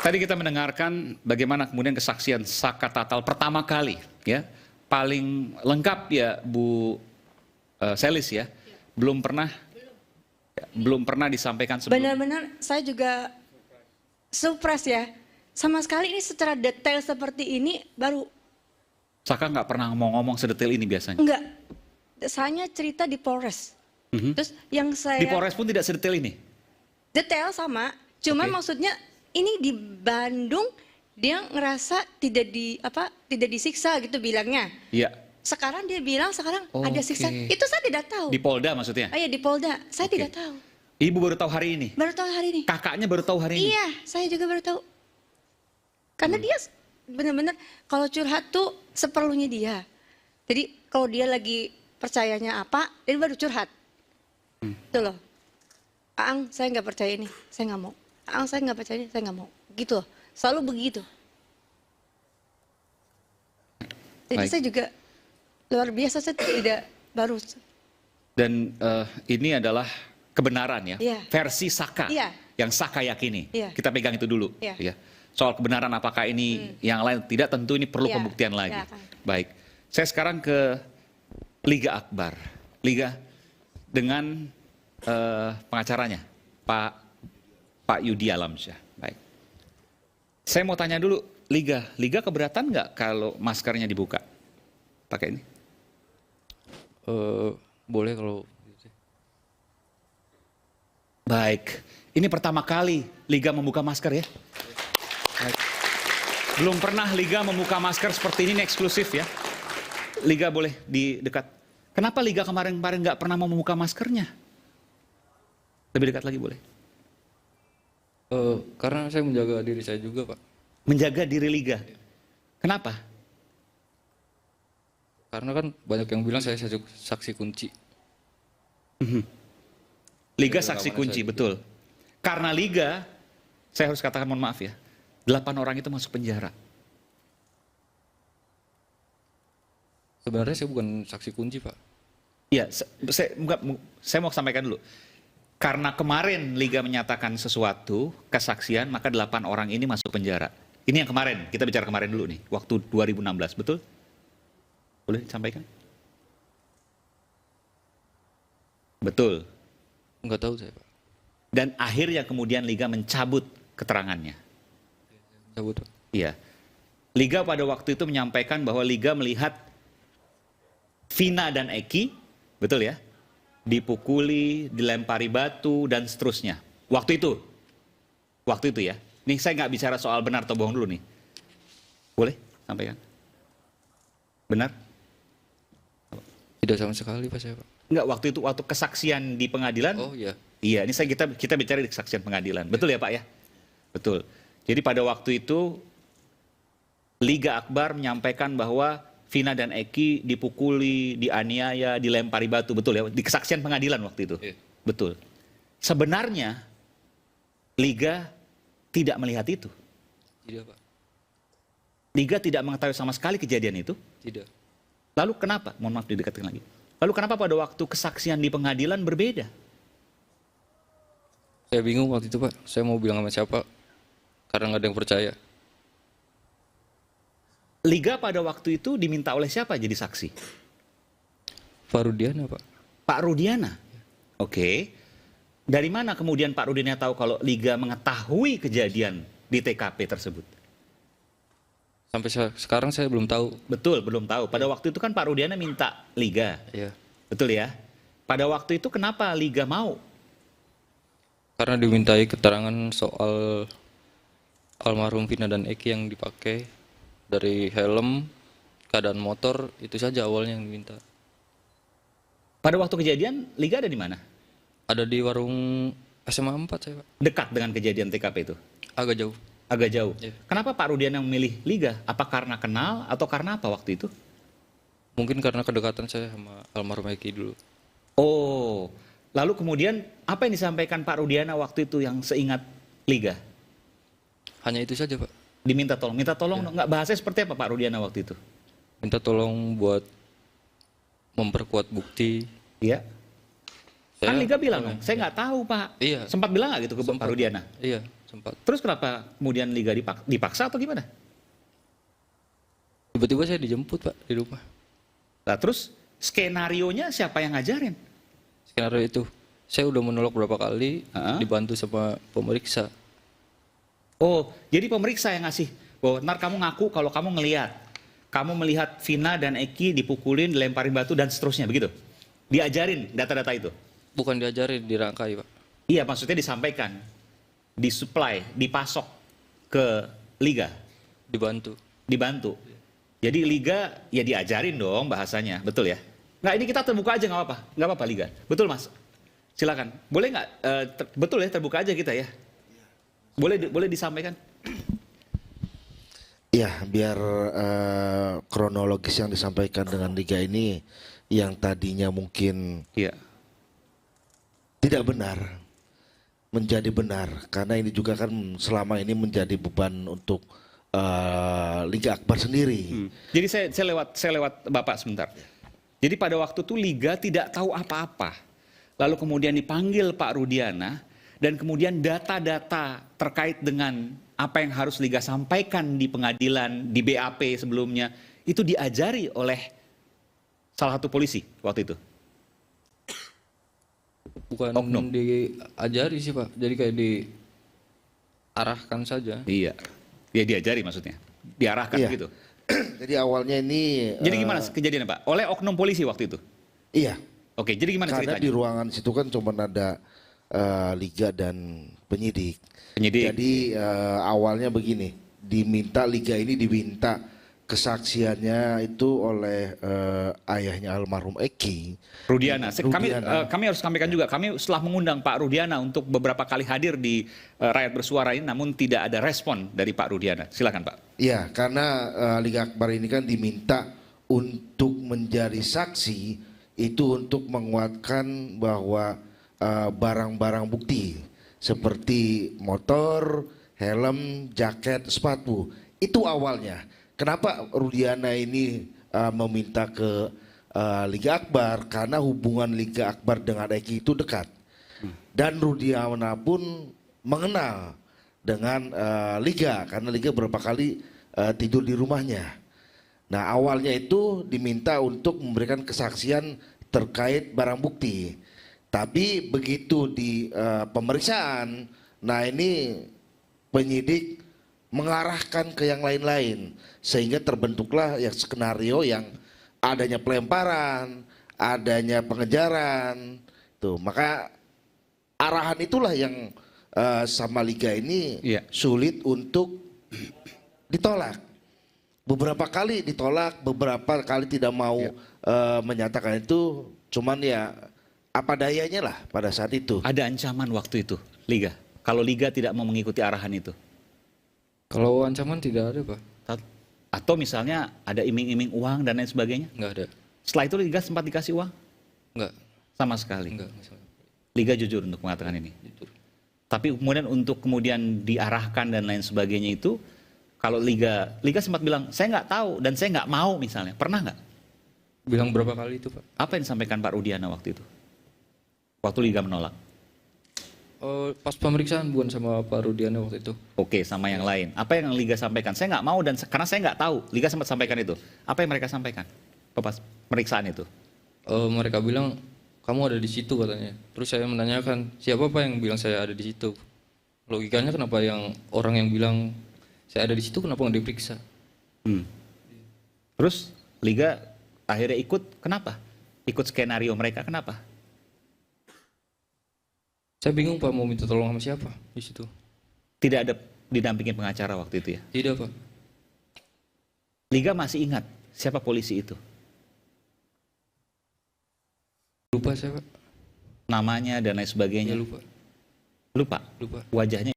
Tadi kita mendengarkan bagaimana kemudian kesaksian Saka Tatal pertama kali, ya, paling lengkap ya Bu Selis ya, belum pernah disampaikan sebelumnya. Benar-benar saya juga surprise ya, sama sekali ini secara detail seperti ini baru. Saka nggak pernah ngomong-ngomong sedetail ini biasanya. Enggak, saya cerita di Polres. Terus yang saya Di Polres pun tidak sedetail ini. detail sama, cuman Oke. maksudnya ini di Bandung dia ngerasa tidak disiksa gitu bilangnya. Iya. Sekarang dia bilang ada siksa. Oke. Itu saya tidak tahu. Di Polda maksudnya. Oh iya di Polda, saya Oke. tidak tahu. Ibu baru tahu hari ini. Baru tahu hari ini. Kakaknya baru tahu hari ini. Iya, saya juga baru tahu. Karena dia benar-benar kalau curhat tuh seperlunya dia. Jadi kalau dia lagi percayanya apa, dia baru curhat. Itu loh. Aang, saya nggak percaya ini, saya nggak mau. Aang, saya nggak percaya ini, saya nggak mau. Gitu loh. Selalu begitu. Jadi Baik. saya juga luar biasa, saya tidak baru. Dan ini adalah kebenaran ya, Iya. versi Saka, Iya. yang Saka yakini. Iya. Kita pegang itu dulu. Iya. Ya. Soal kebenaran apakah ini yang lain tidak, tentu ini perlu Iya. pembuktian lagi. Iya, Kang. Baik, saya sekarang ke Liga Akbar. Liga dengan pengacaranya, Pak Yudi Alamsyah. Baik. Saya mau tanya dulu, Liga keberatan nggak kalau maskernya dibuka? Pakai ini? Boleh kalau gitu. Baik, ini pertama kali Liga membuka masker ya. Baik. Belum pernah Liga membuka masker seperti ini eksklusif ya. Liga boleh di dekat. Kenapa Liga kemarin-kemarin nggak pernah mau membuka maskernya? Lebih dekat lagi boleh. Karena saya menjaga diri saya juga, Pak. Menjaga diri Liga. Kenapa? Karena kan banyak yang bilang saya saksi kunci. Liga Jaga saksi keamanan kunci, saya. betul. Karena Liga, saya harus katakan mohon maaf ya, 8 orang itu masuk penjara. Sebenarnya saya bukan saksi kunci, Pak. Iya, saya mau sampaikan dulu. Karena kemarin Liga menyatakan sesuatu, kesaksian, maka 8 orang ini masuk penjara. Ini yang kemarin, kita bicara kemarin dulu nih, waktu 2016, betul? Boleh disampaikan? Betul. Nggak tahu saya, Pak. Dan akhirnya kemudian Liga mencabut keterangannya. Cabut, Pak. Iya. Liga pada waktu itu menyampaikan bahwa Liga melihat Vina dan Eki, betul ya? Dipukuli, dilempari batu, dan seterusnya. Waktu itu ya. Nih saya nggak bicara soal benar atau bohong dulu nih. Boleh sampaikan? Benar? Tidak sama sekali, Pak, saya, Pak. Enggak, waktu kesaksian di pengadilan. Oh iya. Iya, ini kita bicara di kesaksian pengadilan. Betul ya Pak ya? Betul. Jadi pada waktu itu Liga Akbar menyampaikan bahwa Vina dan Eki dipukuli, dianiaya, dilempari batu, betul ya? Di kesaksian pengadilan waktu itu. Iya. Betul. Sebenarnya Liga tidak melihat itu. Tidak, Pak. Liga tidak mengetahui sama sekali kejadian itu. Tidak. Lalu kenapa? Mohon maaf didekatkan lagi. Lalu kenapa pada waktu kesaksian di pengadilan berbeda? Saya bingung waktu itu, Pak. Saya mau bilang sama siapa karena nggak ada yang percaya. Liga pada waktu itu diminta oleh siapa jadi saksi? Farudiana, Pak. Pak Rudiana. Oke. Dari mana kemudian Pak Rudiana tahu kalau Liga mengetahui kejadian di TKP tersebut? Sampai sekarang saya belum tahu. Betul, belum tahu. Pada waktu itu kan Pak Rudiana minta Liga. Iya. Betul ya? Pada waktu itu kenapa Liga mau? Karena dimintai keterangan soal almarhum Vina dan Eki yang dipakai dari helm, keadaan motor, itu saja awalnya yang diminta. Pada waktu kejadian Liga ada di mana? Ada di warung SMA 4 saya, Pak. Dekat dengan kejadian TKP itu? Agak jauh. Agak jauh. Iya. Kenapa Pak Rudiana memilih Liga? Apa karena kenal atau karena apa waktu itu? Mungkin karena kedekatan saya sama almarhum Eki dulu. Oh, lalu kemudian apa yang disampaikan Pak Rudiana waktu itu yang seingat Liga? Hanya itu saja, Pak. Diminta tolong. Minta tolong dong. Nggak, bahasanya seperti apa Pak Rudiana waktu itu? Minta tolong buat memperkuat bukti. Iya. Kan Saya- Liga bilang dong, saya nggak tahu Pak. Iya. Sempat bilang nggak gitu ke Pak Sempat. Rudiana? Iya, sempat. Terus kenapa kemudian liga dipaksa atau gimana? Tiba-tiba saya dijemput Pak di rumah. Nah, terus skenarionya siapa yang ngajarin? Skenario itu saya udah menolak berapa kali, dibantu sama pemeriksa. Oh, jadi pemeriksa yang ngasih. Bahwa ntar kamu ngaku kalau kamu melihat Vina dan Eki dipukulin, dilemparin batu dan seterusnya, begitu? Diajarin data-data itu? Bukan diajarin, dirangkai Pak. Iya, maksudnya disampaikan, disuplai, dipasok ke liga, Dibantu. Jadi liga ya diajarin dong bahasanya, betul ya? Nggak, ini kita terbuka aja nggak apa-apa liga, betul mas? Silakan, boleh nggak? Betul ya, terbuka aja kita ya. Boleh disampaikan? Ya, biar kronologis yang disampaikan dengan liga ini yang tadinya mungkin Iya. tidak benar menjadi benar, karena ini juga kan selama ini menjadi beban untuk Liga Akbar sendiri. Jadi saya lewat Bapak sebentar. Jadi pada waktu itu liga tidak tahu apa-apa. Lalu kemudian dipanggil Pak Rudiana dan kemudian data-data terkait dengan apa yang harus liga sampaikan di pengadilan, di BAP sebelumnya, itu diajari oleh salah satu polisi waktu itu. Bukan Oknum. diajari sih Pak, jadi kayak diarahkan saja. Iya. Ya diajari maksudnya. Diarahkan Iya. gitu. Jadi awalnya ini Jadi gimana kejadiannya Pak? Oleh oknum polisi waktu itu? iya, Oke, jadi gimana karena ceritanya? di ruangan situ kan cuma ada liga dan penyidik. Penyidik. Jadi awalnya begini, diminta kesaksiannya itu oleh ayahnya almarhum Eki. Rudiana. Rudiana. Kami harus sampaikan juga, kami setelah mengundang Pak Rudiana untuk beberapa kali hadir di Rakyat Bersuara ini, namun tidak ada respon dari Pak Rudiana. Silakan Pak. Iya, karena Liga Akbar ini kan diminta untuk menjadi saksi itu untuk menguatkan bahwa barang-barang bukti seperti motor, helm, jaket, sepatu itu awalnya. Kenapa Rudiana ini meminta ke Liga Akbar? Karena hubungan Liga Akbar dengan Eki itu dekat. Dan Rudiana pun mengenal dengan Liga, karena Liga beberapa kali tidur di rumahnya. Nah awalnya itu diminta untuk memberikan kesaksian terkait barang bukti. Tapi begitu di pemeriksaan, nah ini penyidik mengarahkan ke yang lain-lain, sehingga terbentuklah ya skenario yang adanya pelemparan, adanya pengejaran, tuh maka arahan itulah yang sama Liga ini sulit untuk ditolak. Beberapa kali ditolak, beberapa kali tidak mau menyatakan itu, cuman ya apa dayanya lah pada saat itu. Ada ancaman waktu itu, Liga. Kalau Liga tidak mau mengikuti arahan itu. Kalau ancaman tidak ada Pak, Atau misalnya ada iming-iming uang dan lain sebagainya. nggak ada. Setelah itu Liga sempat dikasih uang? Nggak, Sama sekali. nggak. Misalnya. Liga jujur untuk mengatakan ini. Jujur. Tapi kemudian untuk kemudian diarahkan dan lain sebagainya itu, kalau Liga sempat bilang, saya nggak tahu dan saya nggak mau misalnya. Pernah nggak? Bilang berapa kali itu Pak? Apa yang disampaikan Pak Rudiana waktu itu? Waktu Liga menolak. Pas pemeriksaan bukan sama Pak Rudiana waktu itu. Oke, sama yang lain. Apa yang Liga sampaikan? Saya nggak mau dan karena saya nggak tahu. Liga sempat sampaikan itu. Apa yang mereka sampaikan? Pas pemeriksaan itu. Mereka bilang kamu ada di situ katanya. Terus saya menanyakan siapa Pak yang bilang saya ada di situ. Logikanya kenapa yang orang yang bilang saya ada di situ kenapa nggak diperiksa? Terus Liga akhirnya ikut. Kenapa? Ikut skenario mereka. Kenapa? Saya bingung Pak mau minta tolong sama siapa di situ. Tidak ada didampingin pengacara waktu itu ya. Tidak Pak. Liga masih ingat siapa polisi itu. Lupa saya Pak. Namanya dan lain sebagainya. Ya, lupa. Lupa. Wajahnya.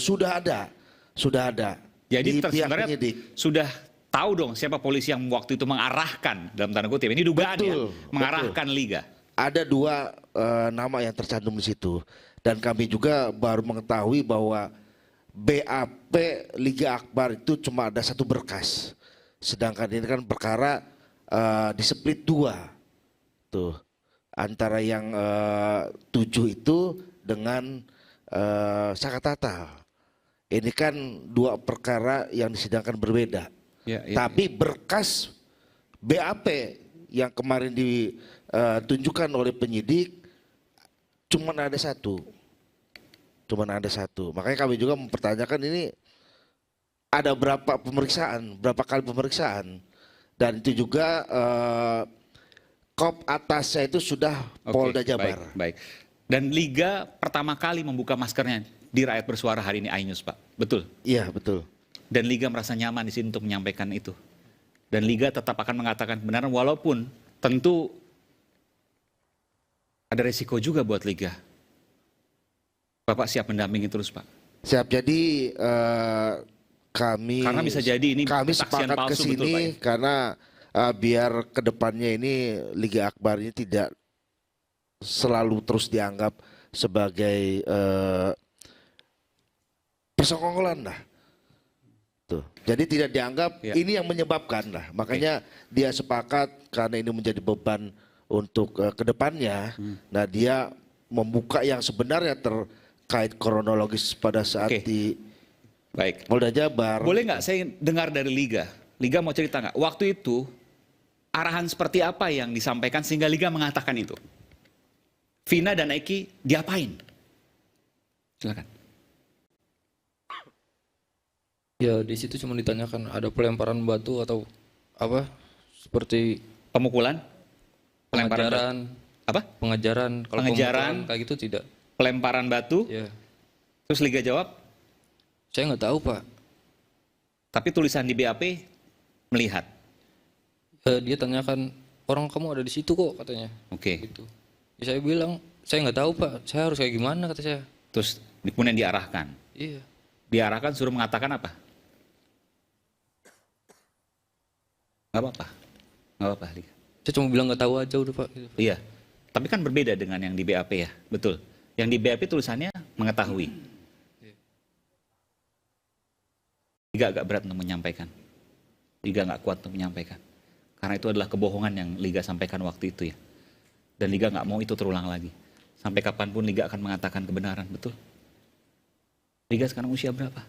Sudah ada. Jadi di pihak sebenarnya penyidik. sudah tahu dong siapa polisi yang waktu itu mengarahkan dalam tanda kutip. Ini dugaan ya, Betul. mengarahkan Liga. Ada dua nama yang tercantum di situ, dan kami juga baru mengetahui bahwa BAP Liga Akbar itu cuma ada satu berkas, sedangkan ini kan perkara diseplit dua, tuh antara yang 7 itu dengan Sakatata. Ini kan dua perkara yang disidangkan berbeda. Tapi berkas BAP yang kemarin ditunjukkan oleh penyidik cuman ada satu. Makanya kami juga mempertanyakan ini ada berapa kali pemeriksaan. Dan itu juga kop atasnya itu sudah Polda Jabar. Baik. Dan Liga pertama kali membuka maskernya di Rakyat Bersuara hari ini iNews, Pak. Betul? Iya, betul. Dan Liga merasa nyaman di sini untuk menyampaikan itu. Dan Liga tetap akan mengatakan kebenaran walaupun tentu ada resiko juga buat Liga. Bapak siap mendampingi terus, Pak? Siap. Jadi karena bisa jadi ini kami kesaksian sepakat palsu, ke betul, Pak, sini ya? karena biar kedepannya ini Liga Akbar ini tidak selalu terus dianggap sebagai persekongkolan lah. Tuh. Jadi tidak dianggap ini yang menyebabkan lah. Makanya dia sepakat karena ini menjadi beban untuk kedepannya. Nah dia membuka yang sebenarnya terkait kronologis pada saat di Polda Jabar. Boleh nggak saya dengar dari Liga? Liga mau cerita nggak? Waktu itu arahan seperti apa yang disampaikan sehingga Liga mengatakan itu? Vina dan Eki diapain? Silakan. Ya di situ cuma ditanyakan ada pelemparan batu atau apa seperti Pemukulan? pengejaran, Apa? pengejaran. Kalau Pengejaran. pemukulan kayak gitu tidak. Pelemparan batu? Ya, Terus Liga jawab, saya nggak tahu Pak. tapi tulisan di BAP melihat. Dia tanyakan orang kamu ada di situ kok katanya. Oke. Gitu. Ya, saya bilang saya nggak tahu Pak. Saya harus kayak gimana kata saya. Terus kemudian diarahkan. Iya. Diarahkan suruh mengatakan apa? Nggak apa-apa. Nggak apa-apa, Liga. Saya cuma bilang nggak tahu aja udah Pak. Gitu. Iya. Tapi kan berbeda dengan yang di BAP ya. Betul. Yang di BAP tulisannya mengetahui. Liga agak berat untuk menyampaikan. Liga nggak kuat untuk menyampaikan. Karena itu adalah kebohongan yang Liga sampaikan waktu itu ya. Dan Liga nggak mau itu terulang lagi. Sampai kapanpun Liga akan mengatakan kebenaran. Betul. Liga sekarang usia berapa?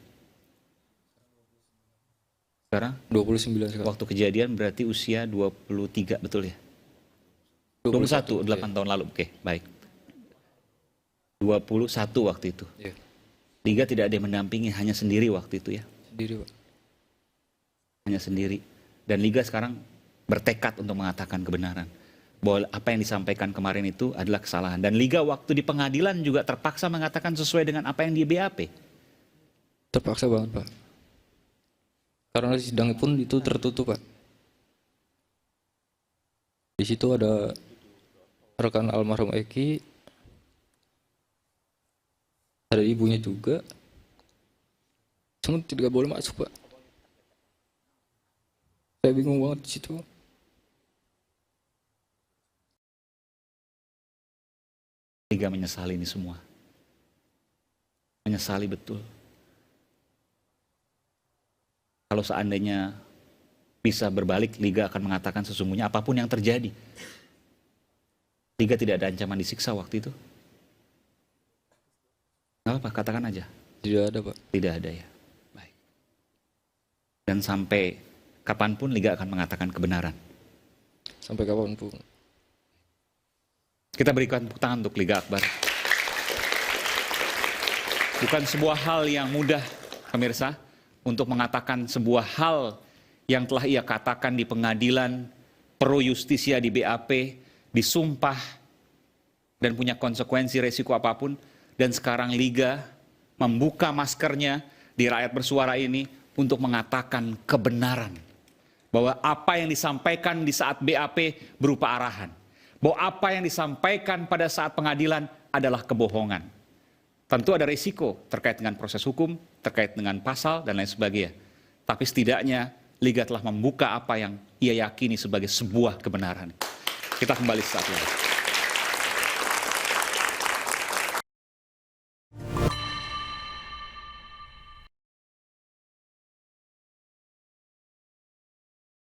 Sekarang 29 sekarang. waktu kejadian berarti usia 23, betul ya? 21, 8 tahun lalu. Oke, baik. 21 waktu itu. Iya. Liga tidak ada yang mendampingi, hanya sendiri waktu itu ya. Sendiri Pak. Hanya sendiri. Dan Liga sekarang bertekad untuk mengatakan kebenaran. Bahwa apa yang disampaikan kemarin itu adalah kesalahan. Dan Liga waktu di pengadilan juga terpaksa mengatakan sesuai dengan apa yang di BAP. Terpaksa banget Pak. Karena sidang pun itu tertutup Pak. Di situ ada rekan almarhum Eki, ada ibunya juga. Cuma tidak boleh masuk Pak. Saya bingung banget di situ. Liga menyesali ini semua. Menyesali betul. Kalau seandainya bisa berbalik, Liga akan mengatakan sesungguhnya apapun yang terjadi. Liga tidak ada ancaman disiksa waktu itu. Nggak apa, katakan aja. Tidak ada Pak. Tidak ada ya. Baik. Dan sampai kapanpun Liga akan mengatakan kebenaran. Sampai kapanpun. Kita berikan tepuk tangan untuk Liga Akbar. Bukan sebuah hal yang mudah, pemirsa, untuk mengatakan sebuah hal yang telah ia katakan di pengadilan, pro justisia di BAP, disumpah, dan punya konsekuensi resiko apapun. Dan sekarang Liga membuka maskernya di Rakyat Bersuara ini untuk mengatakan kebenaran. Bahwa apa yang disampaikan di saat BAP berupa arahan. Bahwa apa yang disampaikan pada saat pengadilan adalah kebohongan. Tentu ada risiko terkait dengan proses hukum, terkait dengan pasal, dan lain sebagainya. Tapi setidaknya Liga telah membuka apa yang ia yakini sebagai sebuah kebenaran. Kita kembali sesaat lagi.